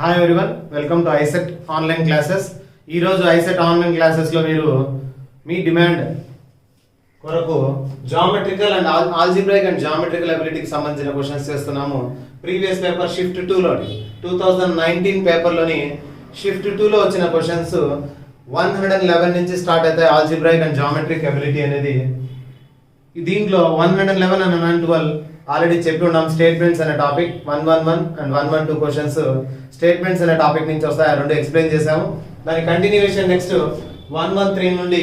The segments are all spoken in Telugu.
Hi everyone, welcome to ICET online classes. ఈరోజు ఐసెట్ ఆన్లైన్ క్లాసెస్లో మీరు మీ డిమాండ్ కొరకు geometrical and algebraic and geometrical అబిలిటీకి సంబంధించిన క్వశ్చన్స్ చేస్తున్నాము. ప్రీవియస్ పేపర్ షిఫ్ట్ 2లోని 2019 పేపర్లోని షిఫ్ట్ 2లో వచ్చిన క్వశ్చన్స్ 111 నుంచి స్టార్ట్ అవుతాయి. ఆల్జీబ్రాయిక్ అండ్ జామెట్రిక్ అబిలిటీ అనేది దీంట్లో 111 అండ్ 112 ఆల్రెడీ చెప్పి ఉన్నాం. స్టేట్మెంట్స్ అనే టాపిక్ 111 అండ్ 112 క్వశ్చన్స్ స్టేట్మెంట్స్ అనే టాపిక్ నుంచి వస్తాయి. ఆ రెండు ఎక్స్ప్లెయిన్ చేసాము. దాని కంటిన్యూషన్ నెక్స్ట్ 113 నుండి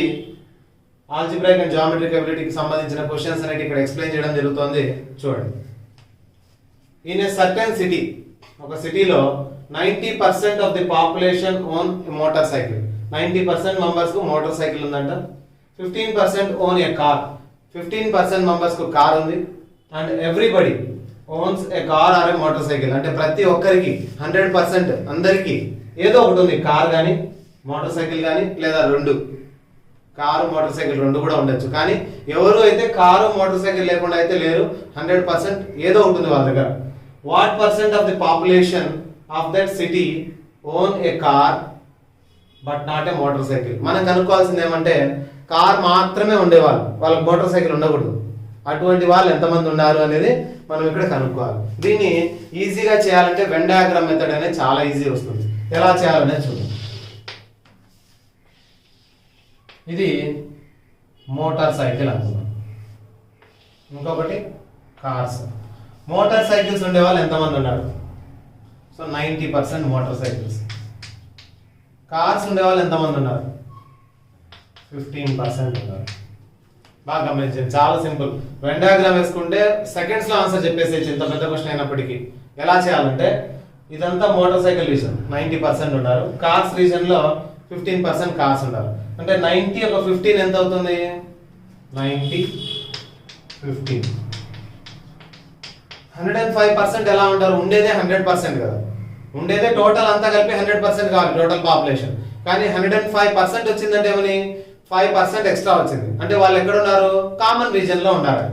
ఆల్జీబ్రాయిక్ అండ్ జామెట్రిక్ అబిలిటీకి సంబంధించిన క్వశ్చన్స్ అనేవి ఇక్కడ ఎక్స్ప్లెయిన్ చేయడం జరుగుతుంది. చూడండి, ఇన్ ఏ సర్టెన్ సిటీ, ఒక సిటీలో 90% of the population own motorcycle. 90% members కు మోటార్ సైకిల్ ఉందంట. 15% ఓన్ ఏ కార్. 15% మెంబర్స్ కు కార్ ఉంది. And everybody owns a car or a motorcycle. అంటే ప్రతి ఒక్కరికి 100% అందరికి ఏదో ఒకటి ఉంది, కార్ కానీ మోటార్ సైకిల్ కానీ, లేదా రెండు, కారు మోటార్ సైకిల్ రెండు కూడా ఉండొచ్చు. కానీ ఎవరు అయితే కారు మోటార్ సైకిల్ లేకుండా అయితే లేరు. 100% ఏదో ఉంటుంది వాళ్ళ దగ్గర. What percent of the population of that city own a car but not a motor cycle. మనం కనుక్కోవాల్సింది ఏమంటే కార్ మాత్రమే ఉండేవాళ్ళు, వాళ్ళకి మోటార్ సైకిల్ ఉండకూడదు. అటువంటి వాళ్ళు ఎంతమంది ఉన్నారు అనేది మనం ఇక్కడ కనుక్కోవాలి. దీన్ని ఈజీగా చేయాలంటే వెన్ డయాగ్రామ్ మెథడ్ అనేది చాలా ఈజీ వస్తుంది. ఎలా చేయాలనేది చూద్దాం. ఇది మోటార్ సైకిల్ అనుకున్నాం, ఇంకొకటి కార్స్. మోటార్ సైకిల్స్ ఉండే వాళ్ళు ఎంతమంది ఉన్నారు? So 90% motor cycles. కార్స్ ఉండే వాళ్ళు ఎంతమంది ఉన్నారు? 15% ఉన్నారు. బాగా గమనించండి, చాలా సింపుల్. వెన్ డయాగ్రామ్ వేసుకుంటే సెకండ్స్ లో ఆన్సర్ చెప్పేసేయచ్చు, ఇంత పెద్ద క్వశ్చన్ అయినప్పటికీ. ఎలా చేయాలంటే ఇదంతా మోటార్ సైకిల్ రీజన్ 90% ఉన్నారు. కార్స్ రీజన్ లో 15% కార్స్ ఉన్నారు. అంటే 90 ఒక 15 ఎంత అవుతుంది? 90 15 105% ఎలా ఉంటారు? ఉండేదే 100% కదా, ఉండేదే టోటల్ అంతా కలిపి 100% కావాలి టోటల్ పాపులేషన్. కానీ 105% వచ్చిందంటే ఏమని? 5% ఎక్స్ట్రా వచ్చింది. అంటే వాళ్ళు ఎక్కడ ఉన్నారు? కామన్ రీజన్ లో ఉన్నారు.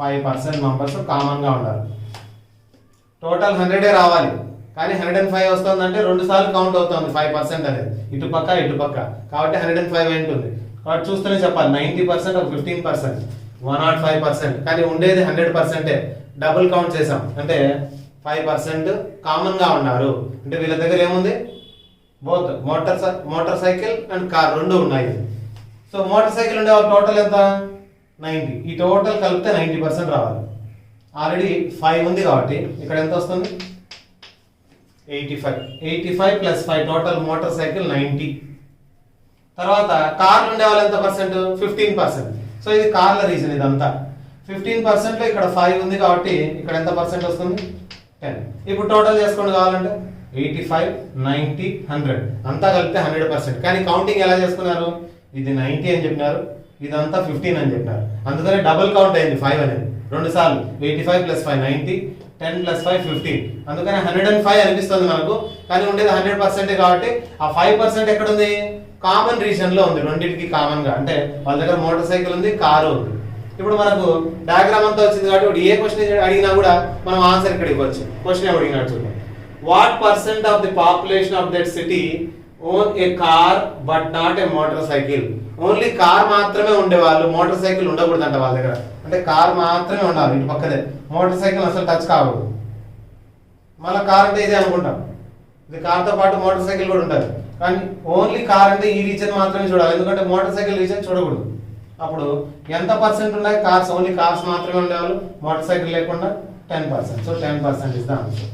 5% మెంబర్స్ కామన్ గా ఉన్నారు. టోటల్ 100 రావాలి, కానీ 105 వస్తుందంటే 2 సార్లు కౌంట్ అవుతుంది 5% అనేది, ఇటు పక్క ఇటు పక్క. కాబట్టి 105 ఉంటుంది. కాబట్టి చూస్తూనే చెప్పాలి 90% ఒక 15% 105%. కానీ ఉండేది 100%. డబుల్ కౌంట్ చేసాం అంటే 5% కామన్ గా ఉన్నారు. అంటే వీళ్ళ దగ్గర ఏముంది? Both motor cycle and car రెండు ఉన్నాయి. సో మోటార్ సైకిల్ ఉండే వాళ్ళ టోటల్ ఎంత? 90. ఈ టోటల్ కలిపితే 90% రావాలి. ఆల్రెడీ 5 ఉంది కాబట్టి ఇక్కడ ఎంత వస్తుంది? 85 ప్లస్ 5 టోటల్ మోటార్ సైకిల్ 90. తర్వాత కార్లు ఉండే వాళ్ళు ఎంత పర్సెంట్? 15%. సో ఇది కార్ల రీజన్. ఇదంతా 15% లో ఇక్కడ 5 ఉంది కాబట్టి ఇక్కడ ఎంత పర్సెంట్ వస్తుంది? 10. ఇప్పుడు టోటల్ చేసుకోండి కావాలంటే 85 90 100 అంతా కలిపితే 100%. కానీ కౌంటింగ్ ఎలా చేసుకున్నారు? ఇది 90 అని చెప్పినారు, ఇదంతా 15 అని చెప్పినారు. అందుకనే డబుల్ కౌంట్ అయింది 5 అనేది 2 సార్లు. 85 ప్లస్ 5 90, 10 ప్లస్ 5 15. అందుకని 105 అనిపిస్తుంది మనకు. కానీ ఉండేది 100% కాబట్టి ఆ 5% ఎక్కడ ఉంది? కామన్ రీజన్ లో ఉంది, రెండింటికి కామన్ గా. అంటే వాళ్ళ దగ్గర మోటార్ సైకిల్ ఉంది, కారు ఉంది. ఇప్పుడు మనకు డయాగ్రామ్ అంతా వచ్చింది కాబట్టి ఏ క్వశ్చన్ అడిగినా కూడా మనం ఆన్సర్ ఇక్కడ ఇవ్వచ్చు. క్వశ్చన్ అడిగినట్టు చూద్దాం. What percent of the population of that city own a car but not a motor cycle. Only car మాత్రమే ఉండేవాళ్ళు, మోటార్ సైకిల్ ఉండకూడదు అంట వాళ్ళ దగ్గర. అంటే కార్ మాత్రమే ఉండాలి ఇటు పక్కదే, మోటార్ సైకిల్ అసలు టచ్ కాకూడదు. మళ్ళీ కార్ అంటే ఇదే అనుకుంటాం, ఇది కార్తో పాటు మోటార్ సైకిల్ కూడా ఉంటుంది. కానీ ఓన్లీ కార్ అంటే ఈ రీజన్ మాత్రమే చూడాలి, ఎందుకంటే మోటార్ సైకిల్ రీజన్ చూడకూడదు. అప్పుడు ఎంత పర్సెంట్ ఉన్నాయి? కార్స్, ఓన్లీ కార్స్ మాత్రమే ఉండేవాళ్ళు, మోటార్ సైకిల్ లేకుండా 10%. So 10% is the answer.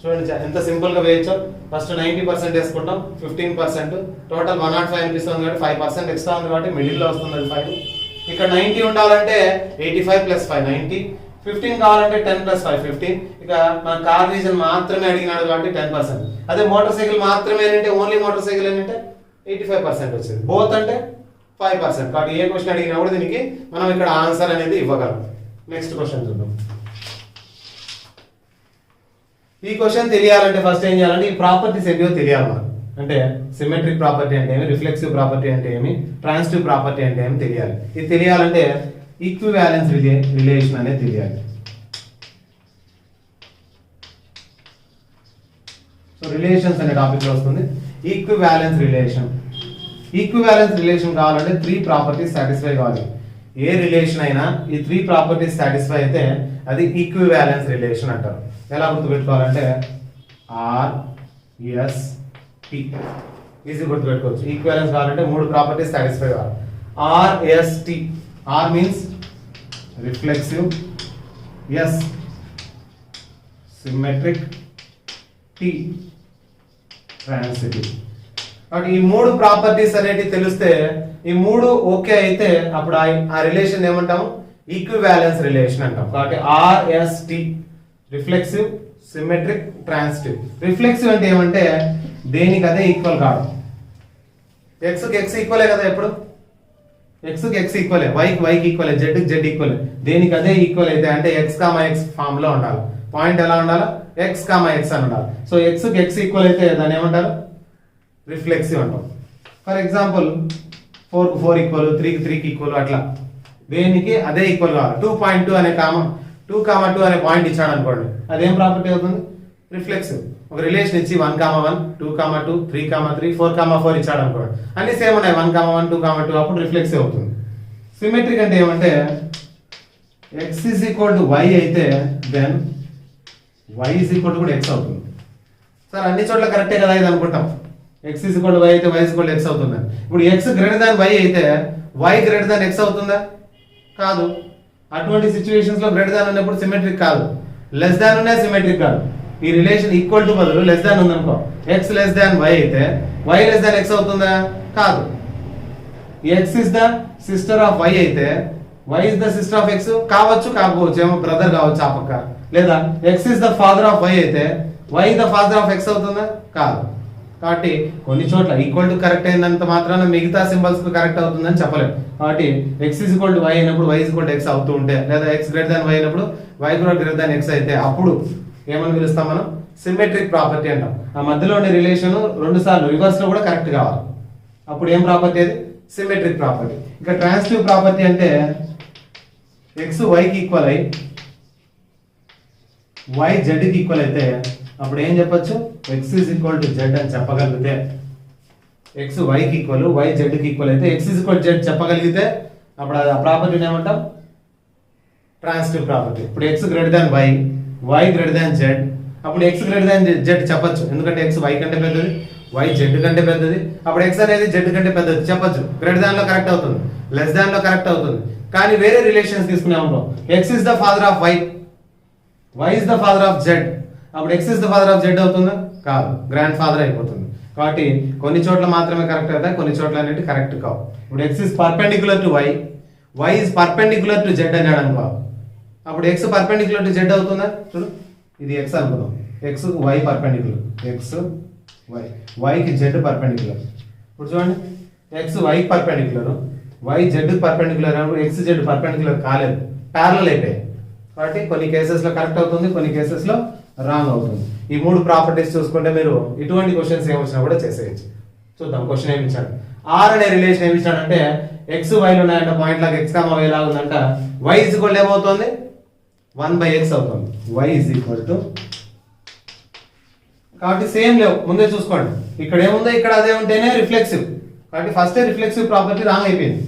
చూడండి ఎంత సింపుల్ గా వేయచ్చో. ఫస్ట్ 90% వేసుకుంటాం, 15% టోటల్ 105 అనిపిస్తుంది కాబట్టి 5% ఎక్స్ట్రా ఉంది కాబట్టి మిడిల్ లో వస్తుంది అది 5. ఇక్కడ 90 ఉండాలంటే 85 ప్లస్ 5 90, 15 కావాలంటే 10 ప్లస్ 5 15. ఇక మన కార్ రీజన్ మాత్రమే అడిగినాడు కాబట్టి 10%. అదే మోటార్ సైకిల్ మాత్రమే అంటే, ఓన్లీ మోటార్ సైకిల్ ఏంటంటే 85% వచ్చింది. బోత్ అంటే 5%. కాబట్టి ఏ క్వశ్చన్ అడిగినా కూడా దీనికి మనం ఇక్కడ ఆన్సర్ అనేది ఇవ్వగలం. నెక్స్ట్ క్వశ్చన్ చూద్దాం. ఈ క్వశ్చన్ తెలియాలంటే ఫస్ట్ ఏం చేయాలంటే ఈ ప్రాపర్టీస్ ఏంటో తెలియాలి మనకు. అంటే సిమెట్రిక్ ప్రాపర్టీ అంటే ఏమి, రిఫ్లెక్సివ్ ప్రాపర్టీ అంటే ఏమి, ట్రాన్సిటివ్ ప్రాపర్టీ అంటే ఏమి తెలియాలి. ఇది తెలియాలంటే ఈక్వివాలెన్స్ రిలేషన్ అనేది తెలియాలి. సో రిలేషన్స్ అనే టాపిక్ లో వస్తుంది ఈక్వివాలెన్స్ రిలేషన్. ఈక్వివాలెన్స్ రిలేషన్ కావాలంటే 3 ప్రాపర్టీస్ సాటిస్ఫై కావాలి. ఏ రిలేషన్ అయినా ఈ 3 ప్రాపర్టీస్ సాటిస్ఫై అయితే అది ఈక్వివాలెన్స్ రిలేషన్ అంటారు. ఎలా గుర్తుపెట్టుకోవాలంటే RST ఈజీ గుర్తుపెట్టుకోవచ్చు. ఈక్వివాలెన్స్ కావాలంటే 3 ప్రాపర్టీస్ సాటిస్ఫై కావాలి. RST, R means reflexive, S symmetric, T transitive. కాబట్టి ఈ 3 ప్రాపర్టీస్ అనేవి తెలిస్తే ఈ 3 ఓకే అయితే అప్పుడు ఆ రిలేషన్ ఏమంటాము? ఈక్వివాలెన్స్ రిలేషన్ అంటాం. కాబట్టి RST reflexive, symmetric, transitive. Reflexive అంటే ఏమంటే దేనికి అదే ఈక్వల్ కాదు. x కి x ఈక్వలే కదా, ఎప్పుడు x కి x ఈక్వలే, y కి y ఈక్వలే, z కి z ఈక్వలే. దేనికి అదే ఈక్వల్ అయితే అంటే x, x ఫామ్ లో ఉండాలి. పాయింట్ ఎలా ఉండాలి? x, x అని ఉండాలి. సో x కి x ఈక్వల్ అయితే దాన్ని ఏమంటారు? రిఫ్లెక్సివ్ అంటాం. ఫర్ ఎగ్జాంపుల్ 4 కి 4 ఈక్వల్, 3 కి 3 ఈక్వల్, అట్లా దేనికి అదే ఈక్వల్ కావాలి. 2.2 అనే 2, 2 అనే పాయింట్ ఇచ్చాడు అనుకోండి, అదేం ప్రాపర్టీ అవుతుంది? రిఫ్లెక్సివ్. ఒక రిలేషన్ ఇచ్చి 1, 1, 2, 2, 3, 3, 4, 4 ఇచ్చాడు అనుకోండి, అన్ని సేమ్ ఉన్నాయి 1, 1, 2, 2, అప్పుడు రిఫ్లెక్సివ్ అవుతుంది. సిమెట్రిక్ అంటే ఏమంటే x is equal to y అయితే then y is equal to కూడా x అవుతుంది. సార్ అన్ని చోట్ల కరెక్టే కదా ఇది అనుకుంటాం. x is equal to y అయితే y is equal to x అవుతుంది. ఇప్పుడు x గ్రేటర్ దాన్ y అయితే y గ్రేటర్ దాన్ x అవుతుందా? కాదు. అటువంటి సిచ్యువేషన్స్ లో గ్రేటర్ దాన్ ఉన్నప్పుడు సిమెట్రిక్ కాదు, లెస్ దాన్ ఉన్నా సిమెట్రిక్ కాదు. ఈ రిలేషన్ ఈక్వల్ టు బదులు లెస్ దాన్ ఉందనుకో, x లెస్ దాన్ y అయితే y లెస్ దాన్ x అవుతుందా? కాదు. x is the sister of y అయితే y is the sister of x కావచ్చు, కాకపోవచ్చు, ఏమో బ్రదర్ కావచ్చు ఆ పక్క. లేదా x is the father of y అయితే y the father of x అవుతుందా? కాదు. కాబట్టి కొన్ని చోట్ల ఈక్వల్ టు కరెక్ట్ అయినంత మాత్రాన మిగతా సింబల్స్ కు కరెక్ట్ అవుతుందని చెప్పలేము. కాబట్టి x is equal to y అయినప్పుడు y is equal to x అవుతూ ఉంటే, లేదా x గ్రేటర్ దాన్ y అయినప్పుడు y గ్రేటర్ దాన్ x అయితే అప్పుడు ఏమని పిలుస్తాం మనం? సిమెట్రిక్ ప్రాపర్టీ అంటాం. ఆ మధ్యలో ఉండే రిలేషన్ 2 సార్లు రివర్స్ లో కూడా కరెక్ట్ కావాలి. అప్పుడు ఏం ప్రాపర్టీ? అది సిమెట్రిక్ ప్రాపర్టీ. ఇక ట్రాన్సిటివ్ ప్రాపర్టీ అంటే x y కి ఈక్వల్ అయి y z కి ఈక్వల్ అయితే అప్పుడు ఏం చెప్పొచ్చు? x is equal to z అని చెప్పగలిగితే, x y కి ఈక్వల్, y z కి ఈక్వల్ అయితే x is equal to z చెప్పగలిగితే అప్పుడు ఆ ప్రాపర్టీని ఏమంటాం? Transitive property. ఇప్పుడు x greater than y, y greater than z, అప్పుడు x గ్రేటర్ దాన్ z చెప్పొచ్చు. ఎందుకంటే x y కంటే పెద్దది, y z కంటే పెద్దది. అప్పుడు x అనేది z కంటే పెద్దది చెప్పొచ్చు. గ్రేటర్ దాన్ లో కరెక్ట్ అవుతుంది, లెస్ దాన్ లో కరెక్ట్ అవుతుంది. కానీ వేరే రిలేషన్స్ తీసుకునే ఉంటాం. x is the father of y, y is the father of z, అప్పుడు x is the father of z అవుతుందా? కాదు, గ్రాండ్ ఫాదర్ అయిపోతుంది. కాబట్టి కొన్ని చోట్ల మాత్రమే కరెక్ట్ అవుతాయి, కొన్ని చోట్ల అనేవి కరెక్ట్ కావు. ఇప్పుడు x is perpendicular to y, y is perpendicular to z అన్నాడు అనుకో, అప్పుడు x perpendicular to z అవుతుందా? చూడు, ఇది x అనుకుందాం, x కు y perpendicular, x y, y కి z పర్పెండిక్యులర్. ఇప్పుడు చూడండి, x y perpendicular, y z perpendicular అన్నప్పుడు x z పర్పెండిక్యులర్ కాలేదు, ప్యారలల్ అయిపోయాయి. కాబట్టి కొన్ని కేసెస్ లో కరెక్ట్ అవుతుంది, కొన్ని కేసెస్ లో రాంగ్ అవుతుంది. ఈ 3 ప్రాపర్టీస్ చూసుకుంటే మీరు ఇటువంటి క్వశ్చన్స్ ఏమొచ్చినా కూడా చేసేయచ్చు. చూద్దాం క్వశ్చన్ ఏమి ఇచ్చాడు. R అనే రిలేషన్ ఏమి ఇచ్చాడంటే x y లు ఉన్నాయంట, పాయింట్ లాగా x y లాగా ఉందంట, y is equal to ఏమవుతుంది? 1/x అవుతుంది. y is equal to, కాబట్టి సేమ్ లేవు, ముందే చూసుకోండి. ఇక్కడ ఏముందో ఇక్కడ అదే ఉంటేనే రిఫ్లెక్సివ్. కాబట్టి ఫస్ట్ రిఫ్లెక్సివ్ ప్రాపర్టీ రాంగ్ అయిపోయింది.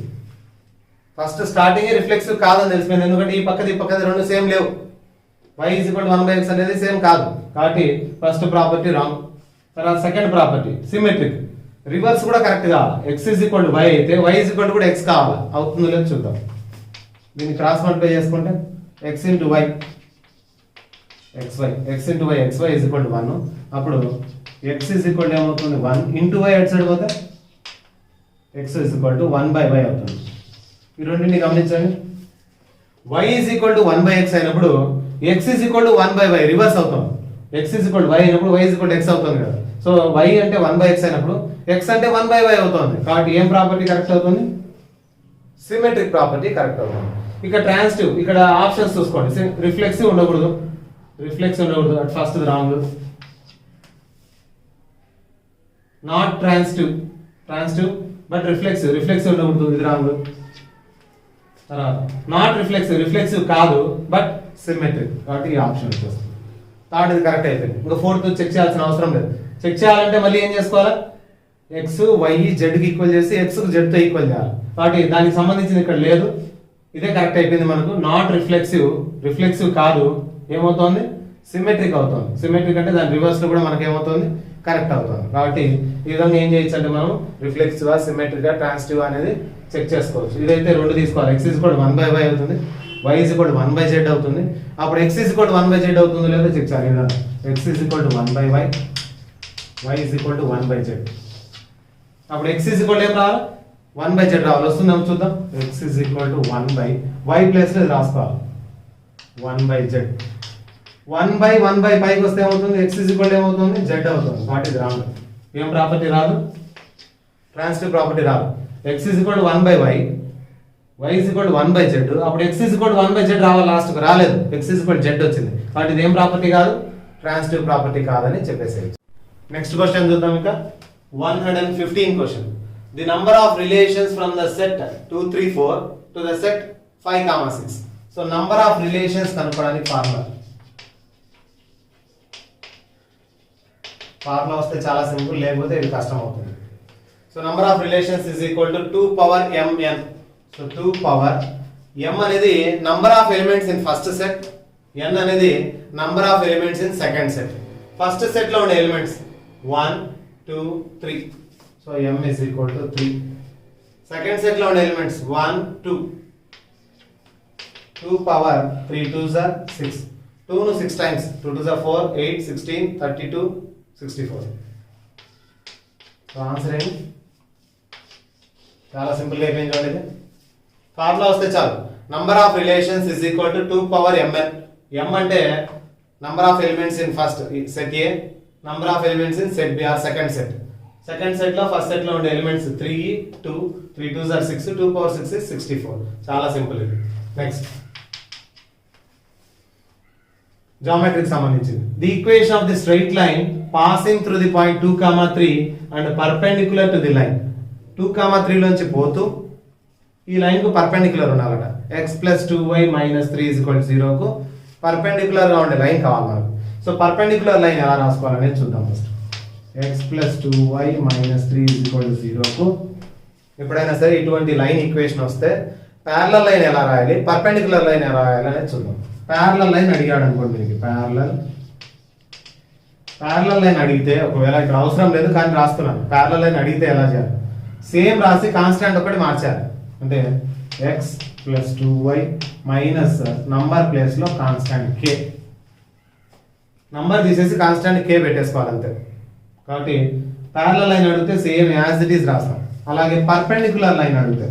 ఫస్ట్ స్టార్టింగ్ రిఫ్లెక్సివ్ కాదని తెలిసిపోయింది, ఎందుకంటే ఈ పక్కది రెండు సేమ్ లేవు. y is equal to 1/x అనేది సేమ్ కాదు, కాబట్టి ఫస్ట్ ప్రాపర్టీ రాంగ్. తర్వాత సెకండ్ ప్రాపర్టీ సిమెట్రిక్, రివర్స్ కూడా కరెక్ట్ కావాలి. x is equal to y అయితే y is equal to కూడా x కావాలి, అవుతుందో లేదో చూద్దాం. దీన్ని క్రాస్ మల్టిప్లై చేసుకుంటే x into y xy, x into y xy is equal to 1, అప్పుడు x is equal to ఏమవుతుంది? 1 into y అటు సైడ్ పోతే x is equal to 1/y అవుతుంది. ఈ రెండింటిని గమనించండి. y is equal to 1/x అయినప్పుడు x is equal to 1/y reverse అవుతాం. x is equal to y అయినప్పుడు y is equal to x అవుతుంది కదా. సో y అంటే 1/x అయినప్పుడు x అంటే 1/y అవుతుంది. కాబట్టి ఏం ప్రాపర్టీ కరెక్ట్ అవుతుంది? సిమెట్రిక్ ప్రాపర్టీ కరెక్ట్ అవుతుంది. ఇక ట్రాన్సిటివ్, ఇక్కడ ఆప్షన్స్ చూసుకోండి. రిఫ్లెక్సివ్ ఉండకూడదు, at first wrong. Not transitive but reflexive ఉండకూడదు, ఇది రాంగ్. తర్వాత నాట్ రిఫ్లెక్సివ్ కాదు బట్ సిమెట్రిక్, కాబట్టి ఈ ఆప్షన్ వస్తుంది. థర్డ్ ఇది కరెక్ట్ అయిపోయింది. ఇంకా ఫోర్త్ చెక్ చేయాల్సిన అవసరం లేదు. చెక్ చేయాలంటే మళ్ళీ ఏం చేసుకోవాలా, ఎక్స్ వై జెడ్కి ఈక్వల్ చేసి ఎక్స్ జెడ్తో ఈక్వల్ చేయాలి. కాబట్టి దానికి సంబంధించింది ఇక్కడ లేదు, ఇదే కరెక్ట్ అయిపోయింది మనకు. నాట్ రిఫ్లెక్సివ్ కాదు, ఏమవుతోంది సిమెట్రిక్ అవుతుంది. సిమెట్రిక్ అంటే దాని రివర్స్ లో కూడా మనకి ఏమవుతుంది కరెక్ట్ అవుతుంది. కాబట్టి ఈ విధంగా ఏం చేయొచ్చు అంటే మనం రిఫ్లెక్సివ్ సిమెట్రిక్ ట్రాన్సిటివ్ అనేది చెక్ చేసుకోవచ్చు. ఇదైతే రెండు తీసుకోవాలి. x = 1/y అవుతుంది, y = 1/z అవుతుంది. అప్పుడు x = 1/z అవుతుందో లేదో చెక్ చేయాలి. x = 1/y, y = 1/z. అప్పుడు x ఏం రావాలి 1/z రావాలి. వస్తుందేమో చూద్దాం. x = 1/y ప్లేస్ లో రాసుకోవాలి 1/z. 1/1/π పైకి వస్తే ఏమవుతుంది, x ఏమవుతుంది z అవుతుంది. వాట్ ఇది రాంగ్. ఏం ప్రాపర్టీ రాదు, ట్రాన్సిటివ్ ప్రాపర్టీ రాదు. x = 1/y, y = 1/z. అప్పుడు x = 1/z రావాలి, లాస్ట్ కు రాలేదు, x = z వచ్చింది. కాబట్టి ఇది ఏం ప్రాపర్టీ కాదు, ట్రాన్సిటివ్ ప్రాపర్టీ కాదని చెప్పేసేయచ్చు. నెక్స్ట్ క్వశ్చన్ చూద్దాం. ఇంకా 115 question. The number of relations from the set 2 3 4 to the set 5 6. So number of relations కనుక్కోవడానికి ఫార్ములా వస్తే చాలా సింపుల్, లేకపోతే ఇది కష్టం అవుతుంది. So number of relations is equal to 2 power mn. So 2 power m అనేది number of elements in first set, n అనేది number of elements in second set. First set లో ఉండే elements 1 2 3, so m is equal to 3. Second set లో ఉండే ఎలిమెంట్స్ 1 2, 2 పవర్ 3 2s are 6, 2 ను 6 times, 2 2s are 4 8 16 32 64. So answer ఏంటి, చాలా సింపుల్ గా అయిపోయింది చూడండి. ఫార్ములా వస్తే చాలు, number of relations is equal to 2 power mn. m అంటే number of elements in first set A, number of elements in set B or second set. Second set లో ఫస్ట్ సెట్ లో ఉండే elements 3 2, 3 2s are 6, 2 power 6 is 64. చాలా సింపుల్ ఇది. నెక్స్ట్ జామెట్రీకి సంబంధించింది. The equation of the straight line passing through the point 2, 3 and perpendicular to the line. 2, 3 లోంచి పోతూ ఈ లైన్ కు పర్పెండిక్యులర్ ఉండాలట. x + 2y - 3 = 0 కు పర్పెండిక్యులర్ గా ఉండే లైన్ కావాలి మనకు. సో పర్పెండిక్యులర్ లైన్ ఎలా రాసుకోవాలనేది చూద్దాం ఫస్ట్. x + 2y - 3 = 0 కు ఎప్పుడైనా సరే ఇటువంటి లైన్ ఈక్వేషన్ వస్తే ప్యారలల్ లైన్ ఎలా రాయాలి, పర్పెండిక్యులర్ లైన్ ఎలా రాయాలి అనేది చూద్దాం. ప్యారలల్ లైన్ అడిగాడు అనుకోండి, మీకు ప్యారలల్ లైన్ అడిగితే, ఒకవేళ ఇక్కడ అవసరం లేదు కానీ రాస్తున్నాను, ప్యారలల్ లైన్ అడిగితే ఎలా చేయాలి, సేమ్ రాసి కాన్స్టాంట్ ఒకటి మార్చాలి. అంటే x + 2y minus number place లో కాన్స్టాంట్ k, నంబర్ తీసేసి కాన్స్టాంట్ k పెట్టేసుకోవాలి అంతే. కాబట్టి ప్యారలల్ లైన్ అడిగితే సేమ్ యాజ్ ఇట్ ఈస్ రాస్తాం. అలాగే పర్పెండిక్యులర్ లైన్ అడిగితే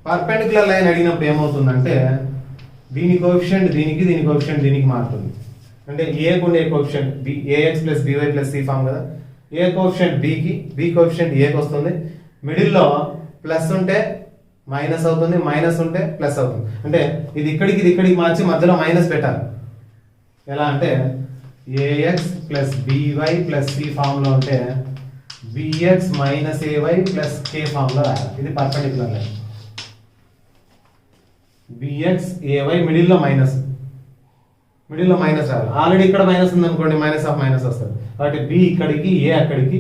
పర్పెండిక్యులర్ లైన్ అడిగినప్పుడు ఏమవుతుందంటే దీని కోఎఫిషియంట్ దీనికి, దీని కోఎఫిషియంట్ దీనికి మారుతుంది. అంటే ఏ ఉండే coefficient b, ax + by + c form కదా. ఏ కోఎఫిషియంట్ b కి, b కోఎఫిషియంట్ a కి వస్తుంది. మిడిల్ లో ప్లస్ ఉంటే మైనస్ అవుతుంది, మైనస్ ఉంటే ప్లస్ అవుతుంది. అంటే ఇది ఇక్కడికి ఇది ఇక్కడికి మార్చి మధ్యలో మైనస్ పెట్టాలి. ఎలా అంటే ax + by + c ఫామ్ లో ఉంటే bx - ay + k ఫామ్ లో రాయాలి. ఇది perpendicular line. bx ay middle లో మైనస్ రావాలి. ఆల్రెడీ ఇక్కడ మైనస్ ఉంది అనుకోండి, మైనస్ ఆఫ్ మైనస్ వస్తుంది. కాబట్టి b ఇక్కడికి, a అక్కడికి,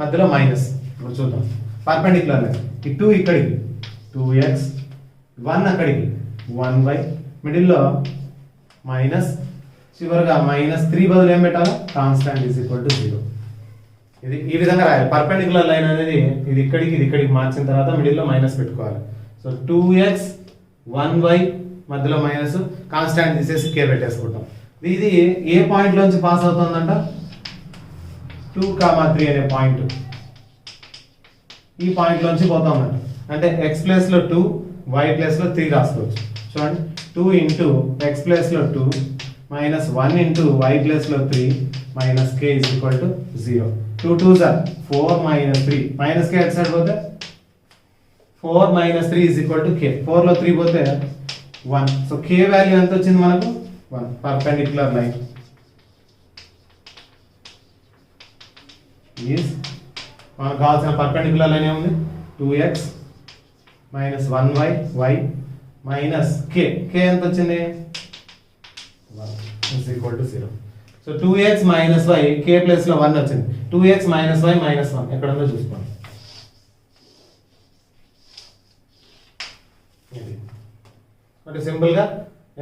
మధ్యలో మైనస్. ఇప్పుడు చూద్దాం పర్పెండిక్యులర్ లైన్. ఈ 2 ఇక్కడికి 2x, 1 అక్కడికి 1y, మిడిల్ లో మైనస్, చివరిగా -3 బదులు ఏం పెట్టాలి, కాన్స్టాంట్ = 0. ఇది ఈ విధంగా రాయాలి. పర్పెండిక్యులర్ లైన్ అనేది ఇది ఇక్కడికి ఇది ఇక్కడికి మార్చిన తర్వాత మిడిల్ లో మైనస్ పెట్టుకోవాలి. సో 2x 1y మధ్యలో మైనస్, కాన్స్టాంట్ తీసేసి k పెట్టేసుకుంటాం. ఇది ఏ పాయింట్ లోంచి పాస్ అవుతుందంట, 2, 3 అనే పాయింట్, ఈ పాయింట్ లోంచి పోతామంట. అంటే x ప్లేస్ లో 2, y ప్లేస్ లో 3 రాసుకోవచ్చు. చూడండి 2 × x ప్లేస్ లో 2 -1 × y ప్లేస్ లో 3 - k = 0. 2 2s are 4 - 3 - k at side పోతే 4 - 3 = k. 4 లో 3 పోతే 1. సో k వాల్యూ ఎంత వచ్చింది మనకు, 1. పర్పెండిక్యులర్ లైన్ ఈజ్, మనకు కావాల్సిన పర్పెండిక్యులర్ లైన్ ఏముంది, 2x - 1y, y మైనస్ కే ఎంత వచ్చింది 0. So 2x minus y k plus లో 1 వచ్చింది. 2x మైనస్ వై మైనస్ 1 ఎక్కడ ఉందో చూసుకోండి. ఇది అంటే సింపుల్ గా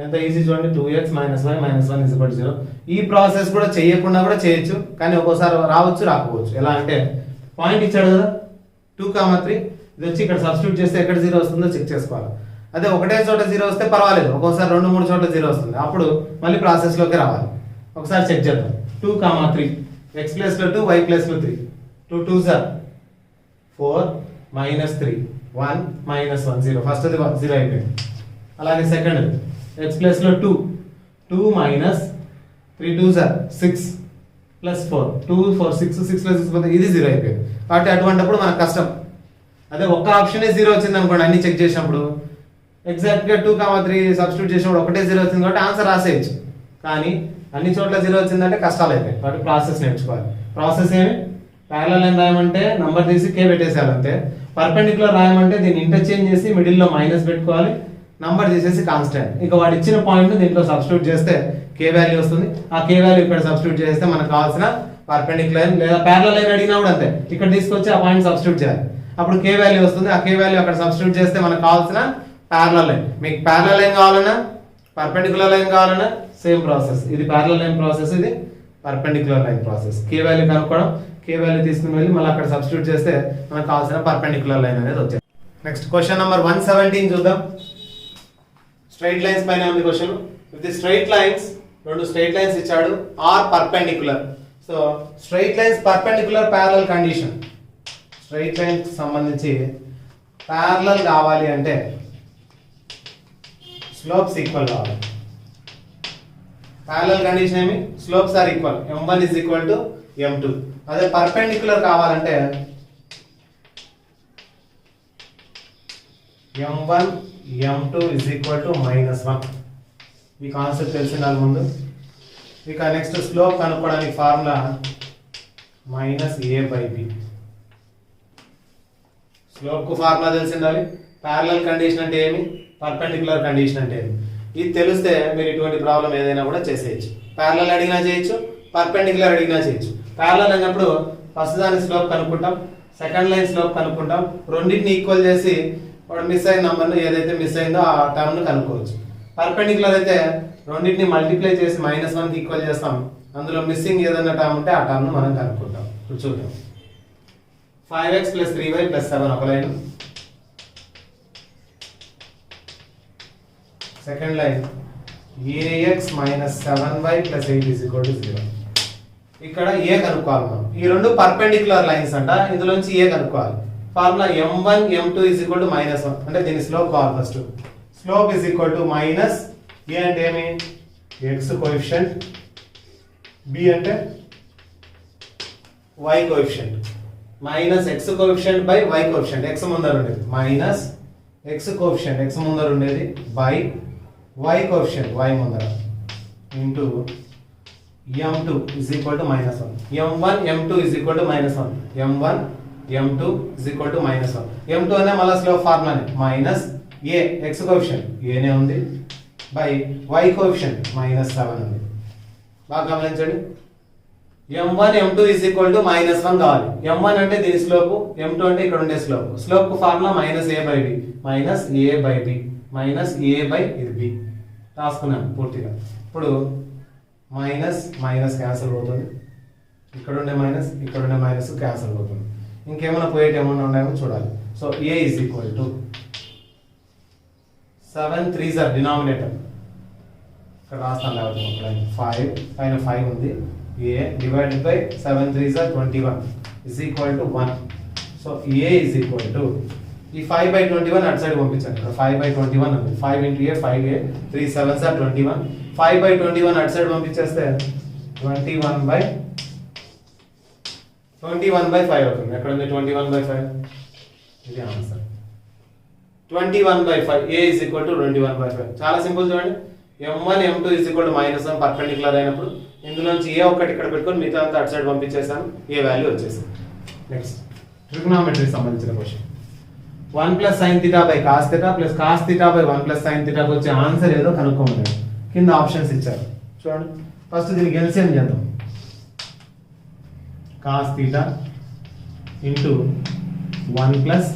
ఎంత ఈజీ చూడండి. 2x minus y minus 1 0. ఈ ప్రాసెస్ కూడా చేయకుండా కూడా చేయొచ్చు, కానీ ఒక్కోసారి రావచ్చు రాకపోవచ్చు. ఎలా అంటే పాయింట్ ఇచ్చాడు కదా 2,3, ఇది వచ్చి ఇక్కడ సబ్స్టిట్యూట్ చేస్తే ఎక్కడ 0 వస్తుందో చెక్ చేసుకోవాలి. అదే ఒకటే చోట 0 వస్తే పర్వాలేదు, ఒక్కోసారి 2-3 చోట్ల 0 వస్తుంది, అప్పుడు మళ్ళీ ప్రాసెస్ లోకి రావాలి. ఒకసారి చెక్ చేద్దాం. 2,3 x ప్లస్ లో 2 y ప్లస్ లో 3 2 2s are 4 minus 3 1 minus 1 0. First అది 0 అయిపోయింది. అలాగే సెకండ్ x ప్లస్ లో 2 minus 3 2s are 6 plus 4 2 4 6 6 plus 6 పోతే ఇది 0 అయిపోయింది. కాబట్టి అటువంటిప్పుడు మనకు కష్టం. అదే ఒక్క ఆప్షనే 0 వచ్చింది అనుకోండి, అన్ని చెక్ చేసినప్పుడు ఎగ్జాక్ట్ గా 2,3 సబ్స్టిట్యూట్ చేసినప్పుడు ఒకటే 0 వచ్చింది కాబట్టి ఆన్సర్ రాసేయచ్చు. కానీ అన్ని చోట్ల 0 వచ్చిందంటే కష్టాలు అయిపోయి. కాబట్టి ప్రాసెస్ నేర్చుకోవాలి. ప్రాసెస్ ఏమి, ప్యారలల్ లైన్ రాయమంటే నంబర్ తీసి కే పెట్టేసేయాలి అంతే. పర్పెండిక్యులర్ రాయమంటే దీన్ని ఇంటర్చేంజ్ చేసి మిడిల్ లో మైనస్ పెట్టుకోవాలి, నంబర్ తీసేసి కాన్స్టెంట్. ఇక వాడు ఇచ్చిన పాయింట్ దీంట్లో సబ్స్టిట్యూట్ చేస్తే కే వాల్యూ వస్తుంది. ఆ కే వాల్యూ ఇక్కడ సబ్స్టిట్యూట్ చేస్తే మనకు కావాల్సిన పర్పెండిక్యులర్ లైన్ లేదా ప్యారలల్ లైన్ అడిగినా కూడా అంతే, ఇక్కడ తీసుకొచ్చి ఆ పాయింట్ సబ్స్టిట్యూట్ చేయాలి. అప్పుడు కే వాల్యూ వస్తుంది. ఆ కే వాల్యూ అక్కడ సబ్స్టిట్యూట్ చేస్తే మనకు కావాల్సిన ప్యారలల్ లైన్. మీకు ప్యారలల్ లైన్ కావాలన్నా పర్పెండిక్యులర్ లైన్ కావాలన్నా సేమ్ ప్రాసెస్. ఇది ప్యారలల్ లైన్ ప్రాసెస్, ఇది పర్పెండిక్యులర్ లైన్ ప్రాసెస్. కే వాల్యూ కనుక్కోవడం, కే వాల్యూ తీసుకుని వెళ్ళి మళ్ళీ అక్కడ సబ్స్టిట్యూట్ చేస్తే మనకు కావాల్సిన పర్పెండిక్యులర్ లైన్ అనేది వచ్చేది. నెక్స్ట్ క్వశ్చన్ నెంబర్ 117 చూద్దాం. స్ట్రైట్ లైన్స్ పైన ఉంది question. With the straight lines, రెండు స్ట్రైట్ లైన్స్ ఇచ్చాడు, are perpendicular. So straight lines perpendicular parallel condition. Straight line సంబంధించి ప్యారలల్ కావాలి అంటే స్లోప్స్ ఈక్వల్ కావాలి. ప్యారలల్ కండిషన్ ఏమి, slopes are equal, m1 is equal to m2. అదే పర్పెండిక్యులర్ కావాలంటే m1 m2 is equal to -1. ఈ కాన్సెప్ట్ తెలిసిన ముందు. ఇక నెక్స్ట్ స్లోప్ కనుక్కోవడానికి ఫార్ములా -a/b. స్లోప్ కు ఫార్ములా తెలిసి ఉండాలి. ప్యారలల్ కండిషన్ అంటే ఏమి, పర్పెండిక్యులర్ కండిషన్ అంటే ఏమి, ఇది తెలిస్తే మీరు ఇటువంటి ప్రాబ్లం ఏదైనా కూడా చేసేయచ్చు. ప్యారలల్ అడిగినా చేయొచ్చు, పర్పెండిక్యులర్ అడిగినా చేయొచ్చు. ప్యారలల్ అన్నప్పుడు ఫస్ట్ దాని స్లోప్ కనుక్కుంటాం, సెకండ్ లైన్ స్లోప్ కనుక్కుంటాం, రెండింటిని ఈక్వల్ చేసి వాడు మిస్ అయిన నంబర్ను ఏదైతే మిస్ అయిందో ఆ టర్మ్ ను కనుక్కోవచ్చు. పర్పెండిక్యులర్ అయితే రెండింటిని మల్టిప్లై చేసి -1 ఈక్వల్ చేస్తాం, అందులో మిస్సింగ్ ఏదైనా టర్మ్ ఉంటే ఆ టర్మ్ ను మనం కనుక్కుంటాం. ఇప్పుడు చూద్దాం. 5x + 3y + 7 ఒక line. Second line ax - 7y + 8 = 0. ఇక్కడ a కనుక్కోవాలి మనం. ఈ రెండు పర్పెండిక్యులర్ లైన్స్ అంట, ఇందులోంచి a కనుక్కోవాలి. ఫార్ములా m1 m2 = -1 అంటే దీని స్లోప్ కావాలి. ఫస్ట్ స్లోప్ a అంటే ఏమి, x కోఎఫిషియంట్, b అంటే y coefficient, -x coefficient / y coefficient, x ముందర ఉండేది x కోఎఫిషియంట్, x ముందర ఉండేది బై y కోఎఫిషియంట్, y ముందర, into m2 = -1. m1 m2 = -1. m1 m2 = -1. m2 అనే మళ్ళీ స్లోప్ ఫార్ములానే a x కోఎఫిషియంట్ a నే ఉంది బై y కోఎఫిషియంట్ -7 ఉంది. బాగా గమనించండి. m1 m2 = -1 కావాలి. m1 అంటే దీని స్లోప్, m2 అంటే ఇక్కడ ఉండే స్లోప్. స్లోప్ కు ఫార్ములా -a/b, ఇది b రాసుకున్నాను పూర్తిగా. ఇప్పుడు మైనస్ క్యాన్సిల్ అవుతుంది, ఇక్కడ ఉండే మైనస్ ఇక్కడ ఉండే మైనస్ క్యాన్సిల్ అవుతుంది. ఇంకేమైనా పోయేటి ఏమైనా ఉన్నాయో చూడాలి. So a = 7 3s are denominator, ఇక్కడ రాస్తాను లేకపోతే 5 పైన 5 ఉంది. a divided by 7 3s are 21 = 1. So a = ఈ 5/21 అటు సైడ్ పంపించాను. ఇక్కడ 5/21 ఉంది. 5 × a 5a 3 7s are 21. 5/21 అటు సైడ్ పంపించేస్తే 21/5 అవుతుంది. ఎక్కడ ఉంది 21/5? ఇది ఆన్సర్. 21/5 a = 21/5. చాలా సింపుల్ చూడండి. m1 m2 = -1 పర్పెండిక్యులర్ అయినప్పుడు ఇందులోంచి ఏ ఒక్కటి ఇక్కడ పెట్టుకొని మిగతా అంతా అటు సైడ్ పంపించేసాను, ఏ వాల్యూ వచ్చేసింది. నెక్స్ట్ ట్రిగ్నోమెట్రీ సంబంధించిన question. 1 plus sine theta by cos theta plus cos theta by 1 plus sine థీటాకి వచ్చే ఆన్సర్ ఏదో కనుక్కోమని కింద ఆప్షన్స్ ఇచ్చారు చూడండి. ఫస్ట్ దీనికి ఎల్సిఎం చేద్దాం. Cos theta into 1 plus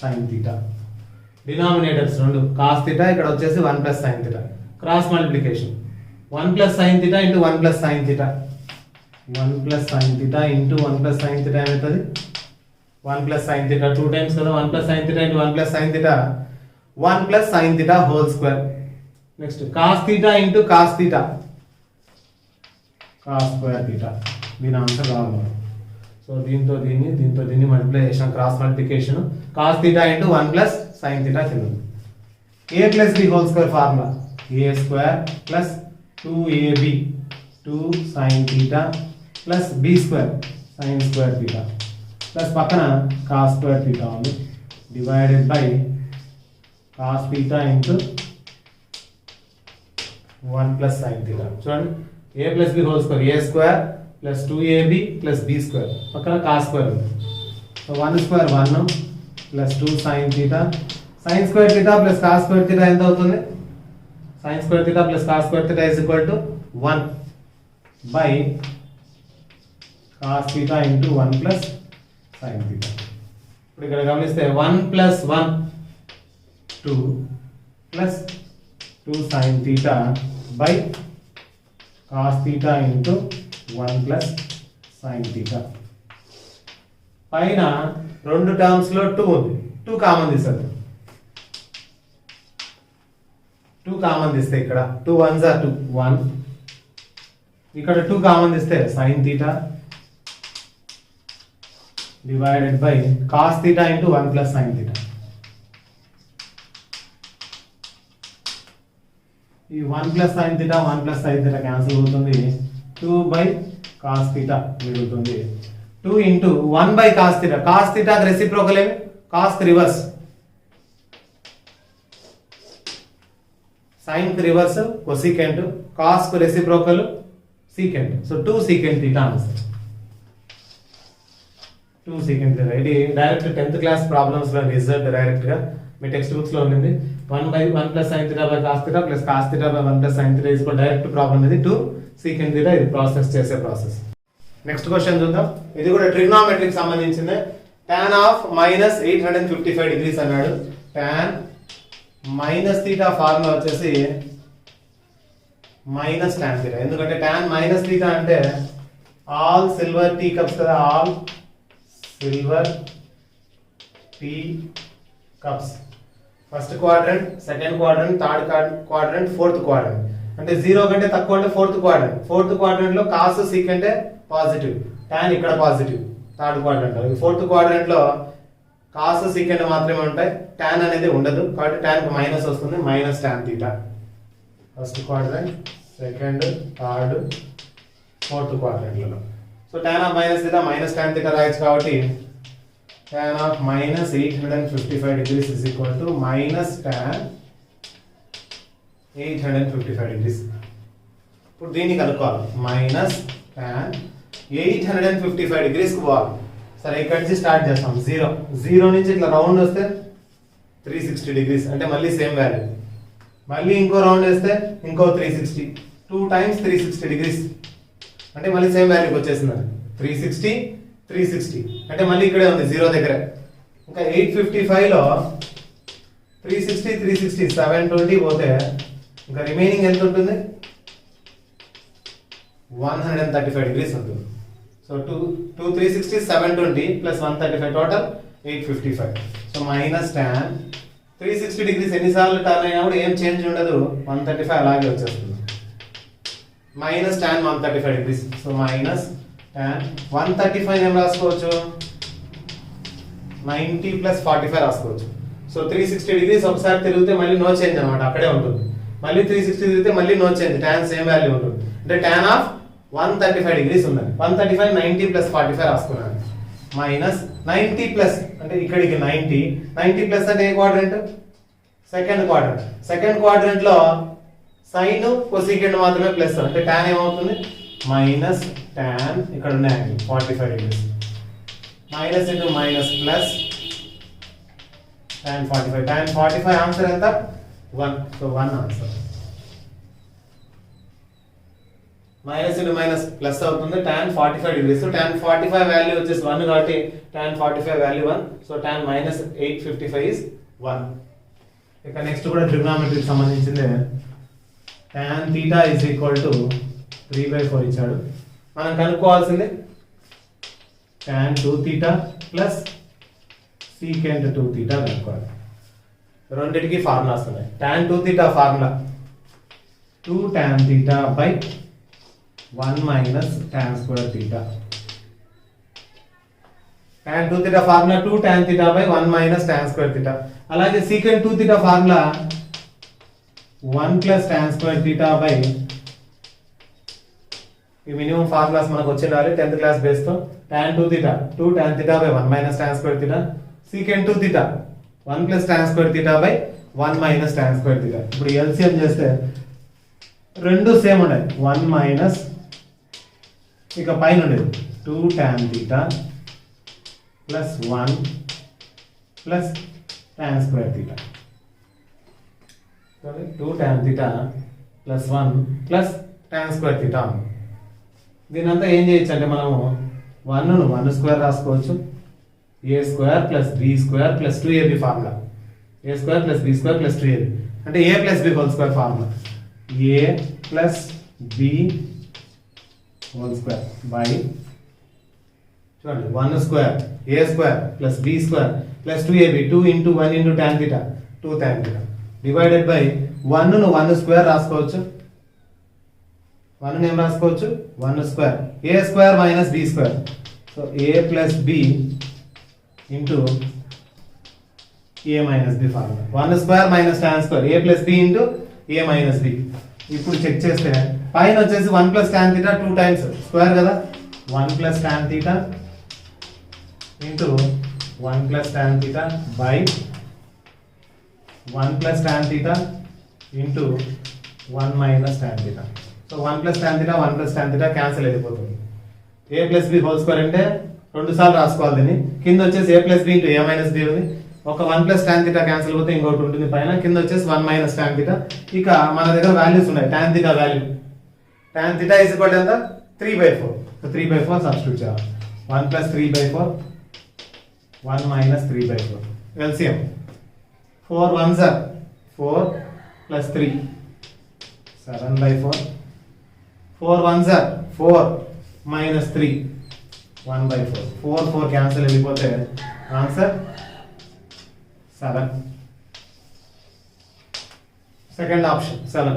sine theta, denominators రెండు కాస్ థీటా, ఇక్కడ వచ్చేసి 1 plus sine theta, cross multiplication 1 plus sine theta into 1 plus sine theta, 1 plus sine theta into 1 plus sine theta ఏమవుతుంది 1 ప్లస్ సైన్ థీటా 2 టైమ్స్ కదా, 1 plus sine theta into 1 plus sine theta 1 plus sine theta whole square. Next cos theta into cos theta, cos square theta, దీని ఆన్సర్ రావాలి. సో దీంతో దీన్ని మల్టిప్లై చేసాం, cross multiplication cos theta into 1 plus sine theta కింద a plus b whole square formula a square plus 2ab 2 sine theta plus b square sine square theta plus పక్కన కాస్ స్క్వేర్ థీటా ఉంది divided by cos theta into 1 plus sine theta. చూడండి a plus b whole square a square plus 2ab plus b square పక్కన కాస్ స్క్వేర్ ఉంది. So 1 square 1 plus 2 sine theta, sine square theta plus cos square theta ఎంత అవుతుంది, sine square theta plus cos square theta is equal to 1 by cos theta into 1 plus sine theta. ఇప్పుడు ఇక్కడ గమనిస్తే 1 plus 1 2 plus 2 sign theta by cos theta into 1 plus sine theta. పైన రెండు టర్మ్స్ లో 2 ఉంది, 2 కామన్ తీస్తారు, 2 కామన్ తీస్తే ఇక్కడ 2 1s are 2 1, ఇక్కడ 2 కామన్ తీస్తే sine theta divided by cos theta into 1 plus sine theta. ఈ 1 plus sine theta 1 plus sine theta cancel అవుతుంది, 2 బై కాస్ థీటా మిగులుతుంది, 2 into 1 by cos theta, cos థీటాకి రెసిప్రోకల్ ఏమి కాస్ కి రివర్స్, సైన్ కి రివర్స్ కొసీకెంట్, కాస్ కు reciprocal secant. So 2 secant theta answer, 2 secant theta. ఇది డైరెక్ట్ 10th క్లాస్ ప్రాబ్లమ్స్ లో రిజల్ట్ డైరెక్ట్ గా మీ టెక్స్ట్ బుక్స్ లో ఉంది. 1 by 1 plus sine theta by cos theta plus cos theta by 1 plus sine theta is direct problem. ఇది 2 సీకెంట్ థీటా, ఇది ప్రాసెస్ చేసే ప్రాసెస్. నెక్స్ట్ క్వశ్చన్ చూద్దాం. ఇది కూడా ట్రిగ్నోమెట్రీకి సంబంధించింది. tan ఆఫ్ మైనస్ 855 డిగ్రీస్ అన్నాడు. tan మైనస్ థీటా ఫార్ములా వచ్చేసి మైనస్ tan థీటా, ఎందుకంటే tan మైనస్ థీటా అంటే ఆల్ సిల్వర్ టీ కప్స్ కదా, all silver tea cups, first quadrant, second quadrant, third quadrant, fourth quadrant. అంటే 0 కంటే తక్కువ అంటే ఫోర్త్ క్వాడ్రంట్, ఫోర్త్ క్వాడ్రంట్ లో కాస్ సీకంటే పాజిటివ్, tan ఇక్కడ positive third quadrant. Fourth quadrant లో కాస్ సీకెంట్ మాత్రమే ఉంటాయి, tan అనేది ఉండదు, కాబట్టి tan కు మైనస్ వస్తుంది, minus tan theta. First quadrant, second, third, fourth క్వాడ్రంట్లలో. So tan of minus theta minus tan theta రాయొచ్చు, కాబట్టి tan of minus 855 degrees is equal to minus tan 855 degrees. ఇప్పుడు దీన్ని కనుక్కోవాలి, మైనస్ tan 855 డిగ్రీస్ కు పోవాలి. సరే ఇక్కడ నుంచి స్టార్ట్ చేస్తాం, 0 నుంచి ఇట్లా రౌండ్ వస్తే 360 డిగ్రీస్, అంటే మళ్ళీ సేమ్ వాల్యూ, మళ్ళీ ఇంకో రౌండ్ వేస్తే ఇంకో 360, 2 టైమ్స్ 360 డిగ్రీస్, అంటే మళ్ళీ సేమ్ వాల్యూకి వచ్చేసింది 360 360, అంటే మళ్ళీ ఇక్కడే ఉంది 0 దగ్గర. ఇంకా 855 లో 360 360 720 పోతే ఇంకా రిమైనింగ్ ఎంత ఉంటుంది, 135 డిగ్రీస్ ఉంటుంది. So 2 360 720 plus 135 total 855. So minus tan 360 degrees ఎన్నిసార్లు టర్న్ అయినా కూడా ఏం చేంజ్ ఉండదు, 135 అలాగే వచ్చేస్తుంది. Minus tan 135 degrees. So minus tan 135 ఏం రాసుకోవచ్చు, 90 ప్లస్ 45 రాసుకోవచ్చు. సో 360 డిగ్రీస్ ఒకసారి తిరిగితే మళ్ళీ నో చేంజ్ అనమాట, అక్కడే ఉంటుంది. మళ్ళీ 360 తిరిగితే మళ్ళీ no change, tan same value ఉంటుంది. అంటే tan ఆఫ్ 135 డిగ్రీస్ ఉందండి. 135 90 ప్లస్ 45 రాసుకున్నాను. మైనస్ 90 ప్లస్ అంటే ఇక్కడికి 90 ప్లస్ అంటే ఏ quadrant, second quadrant. Second quadrant లో సైన్ కొసీకెంట్ మాత్రమే ప్లస్, అంటే tan ఏమవుతుంది మైనస్ tan ఇక్కడ ఉన్న angle 45 degrees, minus into minus plus tan 45. Tan 45 answer ఎంత 1. So 1 answer. Minus into minus plus అవుతుంది. tan 45 degrees. So tan 45 value వచ్చేసి 1 కాబట్టి tan 45 value 1. So tan minus 855 is 1. ఇక నెక్స్ట్ కూడా ట్రిగ్నామెట్రీకి సంబంధించిందే. tan theta is equal to 3/4 ఇచ్చాడు. మనం కనుక్కోవాల్సింది tan 2 theta plus secant 2 theta కనుక్కోవాలి. రెండిటికి ఫార్ములాస్ ఉన్నాయి. tan 2 theta formula 2 tan theta by 1 minus tan square theta. tan 2 theta formula 2 tan theta by 1 minus tan square theta. అలాగే secant 2 theta formula 1 plus tan square theta by ఈ మినిమం ఫార్ములాస్ మనకు వచ్చేయాలి 10th క్లాస్ బేస్ తో. tan 2 theta 2 tan theta by 1 minus tan square theta. secant 2 theta 1 plus tan square theta by 1 minus tan square theta. ఇప్పుడు LCM చేస్తే రెండు సేమ్ ఉన్నాయి. 1 మైనస్ ఇక పైన ఉండేది 2 tan theta plus 1 plus tan square theta. 2 tan theta plus 1 plus tan square theta. దీని అంతా ఏం చేయొచ్చు అంటే మనము 1 ను 1 స్క్వేర్ రాసుకోవచ్చు. a square plus b square plus 2ab formula. a square plus b square plus 2ab అంటే a plus b whole square formula. a plus b whole square by చూడండి 1 square a square plus b square plus 2ab 2 into 1 into tan theta 2 tan theta divided by 1 ను 1 స్క్వేర్ రాసుకోవచ్చు. 1 ని ఏం రాసుకోవచ్చు 1 square a square minus b square. So a plus b into a minus b formula 1 square minus tan square a plus b into a minus b. ఇప్పుడు చెక్ చేస్తే పైన వచ్చేసి 1 plus tan theta 2 times square కదా 1 plus tan theta into 1 plus tan theta by 1 plus tan theta into 1 minus tan theta. So 1 plus tan theta 1 plus tan theta cancel అయిపోతుంది. a plus b whole square అంటే రెండు సార్లు రాసుకోవాలి దీన్ని. కింద వచ్చేసి a plus b into a minus b ఉంది. ఒక 1 ప్లస్ tan theta క్యాన్సిల్ అయిపోతే ఇంకోటి ఉంటుంది పైన. కింద వచ్చేసి 1 మైనస్ tan theta. ఇక మన దగ్గర వాల్యూస్ ఉన్నాయి. tan theta value tan theta is equal to ఎంత 3/4. సో 3/4 సబ్స్టిట్యూట్ చేయాలి. 1 plus 3/4 1 minus 3/4. LCM 4 1s are 4 plus 3 7/4. 4 1s are 4 minus 3 1/4. 4 4 cancel అయిపోతే ఆన్సర్ 7. సెకండ్ ఆప్షన్ 7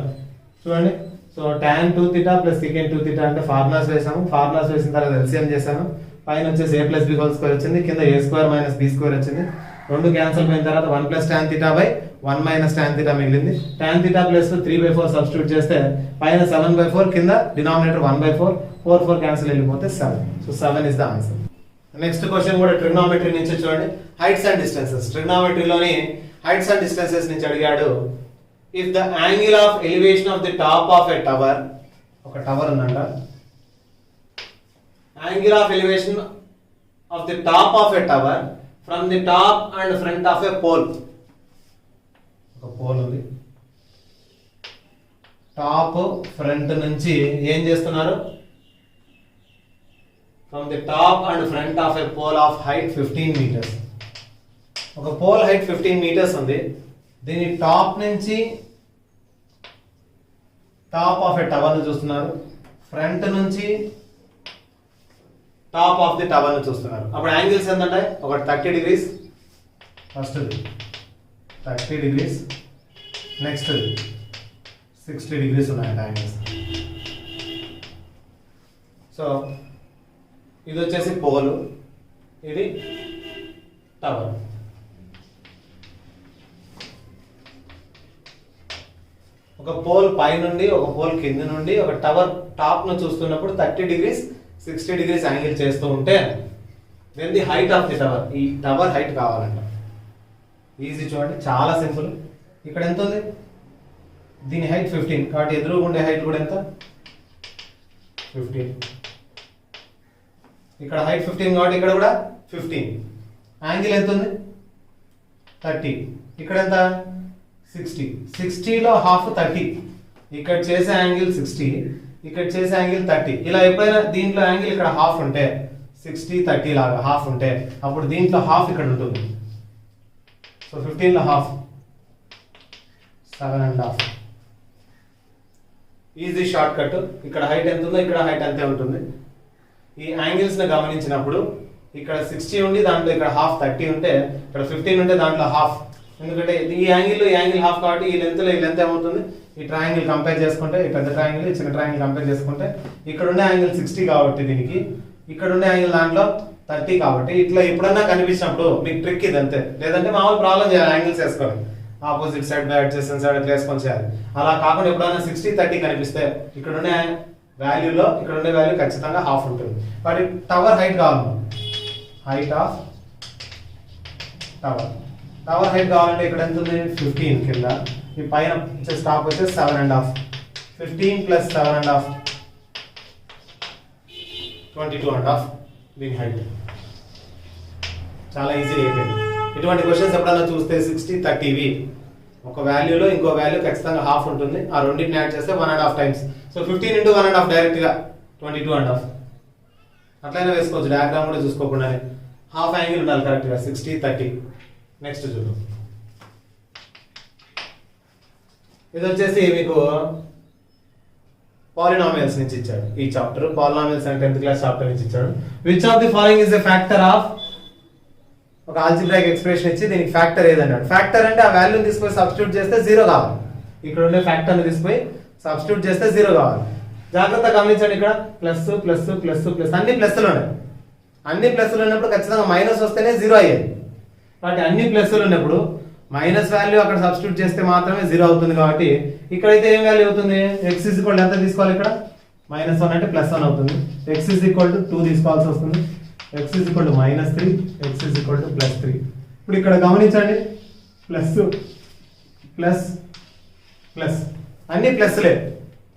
చూడండి. So tan 2 theta plus secant 2 theta అంటే ఫార్ములాస్ వేసాము. ఫార్ములాస్ వేసిన తర్వాత LCM చేశాను. పైన వచ్చేసి a plus b whole square వచ్చింది. కింద a square minus b square వచ్చింది. రెండు క్యాన్సిల్ అయిన తర్వాత 1 plus tan theta by 1 minus tan theta మిగిలింది. tan theta ప్లస్ 3/4 సబ్స్టిట్యూట్ చేస్తే పైన 7/4 కింద డినామినేటర్ 1/4 4 4 క్యాన్సిల్ వెళ్ళిపోతే 7. So 7 is the answer. Next question కూడా ట్రిగ్నోమెట్రీ నుంచి చూడండి. Heights and distances. ట్రిగ్నోమెట్రీలోని హైట్స్ అండ్ డిస్టెన్సెస్ నుంచి అడిగాడు. If the angle of elevation of the top of a tower, ఒక టవర్ ఉందంట, angle of elevation of the top of a tower from the top and front of a pole. ఒక పోల్ ఉంది. టాప్ ఫ్రంట్ నుంచి ఏం చేస్తున్నారు? From the top and front of a pole of height 15 meters. ఒక పోల్ హైట్ 15 meters ఉంది. దీని టాప్ నుంచి టాప్ ఆఫ్ ఎ టవర్ ను చూస్తున్నారు. ఫ్రంట్ నుంచి టాప్ ఆఫ్ ది టవర్ ను చూస్తున్నారు. అప్పుడు యాంగిల్స్ ఏంటంటే ఒకటి 30 degrees, first 30 degrees, next 60 degrees ఉన్నాయంట యాంగిల్స్. సో ఇది వచ్చేసి పోల్, ఇది టవర్. ఒక పోల్ పై నుండి ఒక పోల్ కింద నుండి ఒక టవర్ టాప్ ను చూస్తున్నప్పుడు 30 degrees 60 degrees యాంగిల్ చేస్తూ ఉంటే then the height of the tower, ఈ టవర్ హైట్ కావాలంట. ఈజీ చూడండి, చాలా సింపుల్. ఇక్కడ ఎంత ఉంది? దీని హైట్ 15 కాబట్టి ఎదురుగా ఉండే హైట్ కూడా ఎంత? 15. ఇక్కడ హైట్ 15 కాబట్టి ఇక్కడ కూడా 15. యాంగిల్ ఎంత ఉంది? 30. ఇక్కడ ఎంత 60. 60లో హాఫ్ 30. ఇక్కడ చేసే యాంగిల్ 60, ఇక్కడ చేసే యాంగిల్ 30. ఇలా ఎప్పుడైనా దీంట్లో యాంగిల్ ఇక్కడ హాఫ్ ఉంటే 60 30 లాగా హాఫ్ ఉంటే అప్పుడు దీంట్లో హాఫ్ ఇక్కడ ఉంటుంది. సో 15లో హాఫ్ 7.5. Easy shortcut. ఇక్కడ హైట్ ఎంత ఉందో ఇక్కడ హైట్ అంతే ఉంటుంది. ఈ యాంగిల్స్ ని గమనించినప్పుడు ఇక్కడ 60 ఉండి దాంట్లో ఇక్కడ హాఫ్ 30 ఉంటే ఇక్కడ 15 ఉంటే దాంట్లో హాఫ్. ఎందుకంటే ఈ యాంగిల్ హాఫ్ కాబట్టి ఈ లెంత్ ఏమవుతుంది, ఈ ట్రయాంగిల్ కంపేర్ చేసుకుంటే, ఈ పెద్ద ట్రయాంగిల్ ఈ చిన్న ట్రయాంగిల్ కంపేర్ చేసుకుంటే ఇక్కడ ఉండే యాంగిల్ 60 కాబట్టి దీనికి, ఇక్కడ ఉండే యాంగిల్ దాంట్లో 30 కాబట్టి ఇట్లా ఎప్పుడన్నా కనిపించినప్పుడు మీకు ట్రిక్ ఇది అంతే. లేదంటే మామూలు ప్రాబ్లం చేయాలి, యాంగిల్స్ వేసుకోవాలి, opposite side by adjacent side ఇట్లా వేసుకొని చేయాలి. అలా కాకుండా ఎప్పుడైనా 60 30 కనిపిస్తే ఇక్కడ ఉండే వాల్యూలో ఇక్కడ ఉండే వాల్యూ ఖచ్చితంగా హాఫ్ ఉంటుంది. కాబట్టి టవర్ హైట్ కావాలి, హైట్ ఆఫ్ టవర్ హైట్ కావాలంటే ఇక్కడ ఎంత ఉంది 15 కింద, ఈ పైన స్టాప్ వచ్చేసి 7.5. 15 ప్లస్ 7.5 22.5 దీని హైట్. చాలా ఈజీ అయిపోయింది. ఇటువంటి క్వశ్చన్స్ ఎప్పుడన్నా చూస్తే 60 30వి ఒక వాల్యూలో ఇంకో వాల్యూ ఖచ్చితంగా హాఫ్ ఉంటుంది. ఆ రెండింటిని యాడ్ చేస్తే 1.5 టైమ్స్. సో 15 into 1.5 డైరెక్ట్ గా 22.5. అట్లయినా వేసుకోవచ్చు, డయాగ్రామ్ కూడా చూసుకోకుండానే. హాఫ్ యాంగిల్ ఉండాలి కరెక్ట్ గా 60 30. నెక్స్ట్ చూద్దాం. ఇది వచ్చేసి మీకు పాలినామియల్స్ నుంచి ఇచ్చాడు ఈ చాప్టర్. పాలినామియల్స్ అంటే 10th క్లాస్ చాప్టర్ నుంచి ఇచ్చాడు. Which of the following is a factor of, ఒక ఆల్జిబ్రాయిక్ ఎక్స్ప్రెషన్ ఇచ్చి దీనికి ఫ్యాక్టర్ ఏదన్నాడు. ఫ్యాక్టర్ అంటే ఆ వాల్యూని తీసుకొని సబ్స్టిట్యూట్ చేస్తే 0 కావాలి. ఇక్కడ ఉండే ఫ్యాక్టర్ని తీసుకొని సబ్స్టిట్యూట్ చేస్తే 0 కావాలి. జాగ్రత్త గమనించండి, ఇక్కడ ప్లస్ ప్లస్ ప్లస్ ప్లస్ అన్ని ప్లస్లు ఉన్నాయి. అన్ని ప్లస్లు ఉన్నప్పుడు ఖచ్చితంగా మైనస్ వస్తేనే 0 అయ్యేది. కాబట్టి అన్ని ప్లస్లు ఉన్నప్పుడు మైనస్ వాల్యూ అక్కడ సబ్స్టిట్యూట్ చేస్తే మాత్రమే 0 అవుతుంది. కాబట్టి ఇక్కడైతే ఏం వాల్యూ అవుతుంది, x ఈక్వల్ ఎంత తీసుకోవాలి, ఇక్కడ -1 అంటే +1 అవుతుంది. x ఈక్వల్ టు 2 తీసుకోవాల్సి వస్తుంది. x equal to -3, x equal to +3. ఇప్పుడు ఇక్కడ గమనించండి, ప్లస్ ప్లస్ ప్లస్ అన్ని ప్లస్లే,